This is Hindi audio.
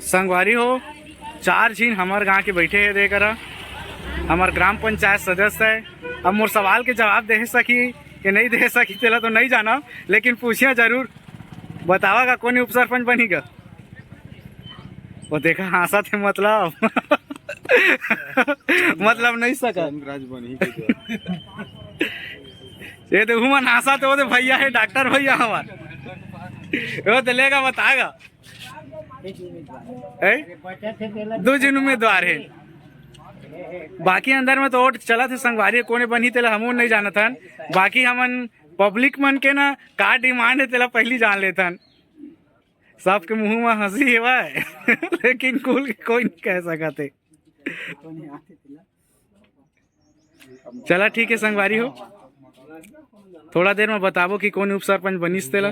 संगवारी हो, 4 झीन हमार गांव के बैठे है दे करा, हमार ग्राम पंचायत सदस्य है। अब मोर सवाल के जवाब दे सकी कि नहीं दे सकी तेला तो नहीं जाना, लेकिन पूछिए जरूर। बतावागा कौन उप सरपंच बनीगा? वो देखा हंसा थे मतलब मतलब नहीं सका ये तो हुमन हंसा तो भैया है, डॉक्टर भैया हमार वो तो लेगा बताएगा। 2 जन उम्मीदवार है, बाकी अंदर में तो वोट चला थे संगवारी कोने बनी तेला हमू नहीं जाना था। बाकी हमन पब्लिक मन के ना का डिमांड है तेला पहली जान लेथन। सबके मुंह में हंसी है भाई लेकिन कुल कोई नहीं कह सका थे। चला ठीक है संगवारी हो, थोड़ा देर में बताबो कि कौन उप सरपंच बनीस तेला।